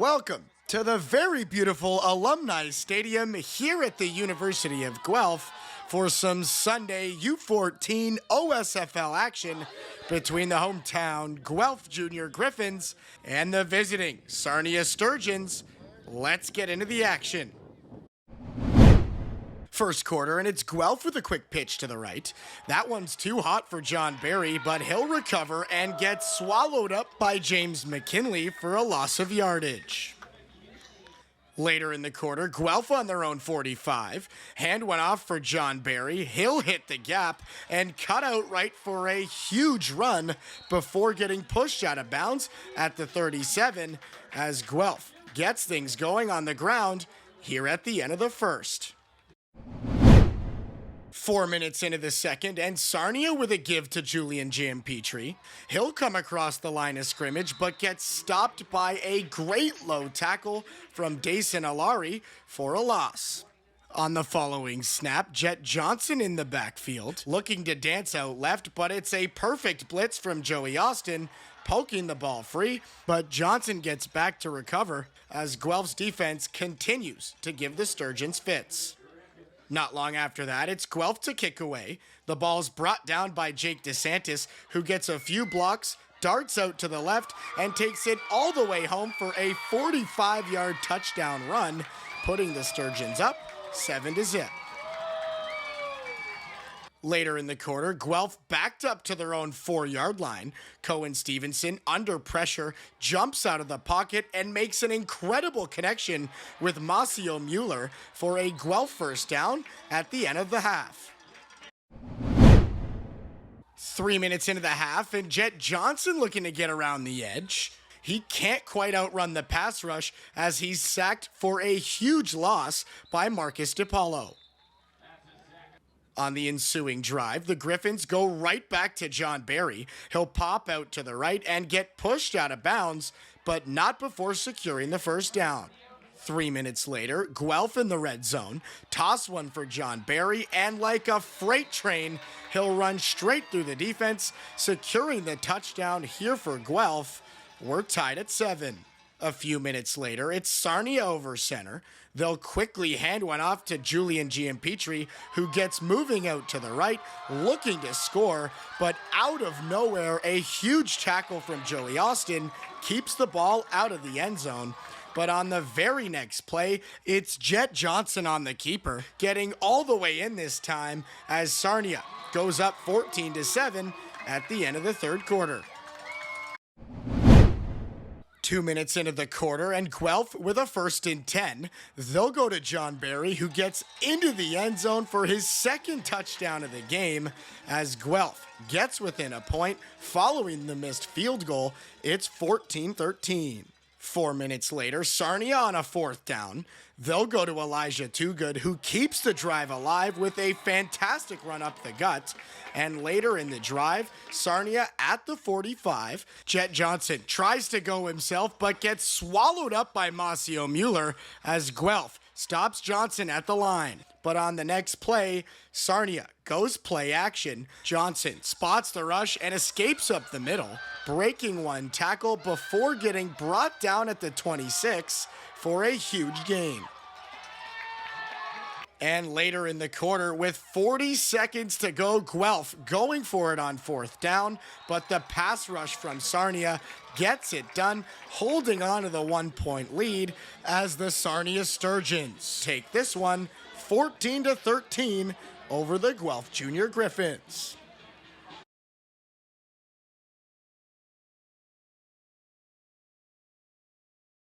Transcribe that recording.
Welcome to the very beautiful Alumni Stadium here at the University of Guelph for some Sunday U14 OSFL action between the hometown Guelph Jr. Gryphons and the visiting Sarnia Sturgeons. Let's get into the action. First quarter, and it's Guelph with a quick pitch to the right. That one's too hot for John Barry, but he'll recover and get swallowed up by James McKinley for a loss of yardage. Later in the quarter, Guelph on their own 45. Hand went off for John Barry. He'll hit the gap and cut out right for a huge run before getting pushed out of bounds at the 37 as Guelph gets things going on the ground here at the end of the first. 4 minutes into the second, and Sarnia with a give to Julian Giampetri. He'll come across the line of scrimmage, but gets stopped by a great low tackle from Dason Alari for a loss. On the following snap, Jet Johnson in the backfield, looking to dance out left, but it's a perfect blitz from Joey Austin, poking the ball free, but Johnson gets back to recover as Guelph's defense continues to give the Sturgeons fits. Not long after that, it's Guelph to kick away. The ball's brought down by Jake DeSantis, who gets a few blocks, darts out to the left, and takes it all the way home for a 45-yard touchdown run, putting the Sturgeons up 7-0. Later in the quarter, Guelph backed up to their own 4-yard line. Cohen Stevenson, under pressure, jumps out of the pocket and makes an incredible connection with Masio Mueller for a Guelph first down at the end of the half. 3 minutes into the half, and Jet Johnson looking to get around the edge. He can't quite outrun the pass rush as he's sacked for a huge loss by Marcus DiPaolo. On the ensuing drive, the Gryphons go right back to John Barry. He'll pop out to the right and get pushed out of bounds, but not before securing the first down. 3 minutes later, Guelph in the red zone, toss one for John Barry, and like a freight train, he'll run straight through the defense, securing the touchdown here for Guelph. We're tied at 7. A few minutes later, it's Sarnia over center. They'll quickly hand one off to Julian Giampetri, who gets moving out to the right, looking to score, but out of nowhere, a huge tackle from Joey Austin keeps the ball out of the end zone. But on the very next play, it's Jet Johnson on the keeper, getting all the way in this time as Sarnia goes up 14-7 at the end of the third quarter. 2 minutes into the quarter, and Guelph with a 1st and 10. They'll go to John Barry, who gets into the end zone for his second touchdown of the game as Guelph gets within a point following the missed field goal. It's 14-13. 4 minutes later, Sarnia on a 4th down. They'll go to Elijah Toogood, who keeps the drive alive with a fantastic run up the gut. And later in the drive, Sarnia at the 45. Jet Johnson tries to go himself, but gets swallowed up by Masio Mueller as Guelph stops Johnson at the line. But on the next play, Sarnia goes play action. Johnson spots the rush and escapes up the middle, breaking one tackle before getting brought down at the 26 for a huge gain. And later in the quarter, with 40 seconds to go, Guelph going for it on 4th down, but the pass rush from Sarnia gets it done, holding on to the 1-point lead as the Sarnia Sturgeons take this one 14-13 over the Guelph Jr. Gryphons.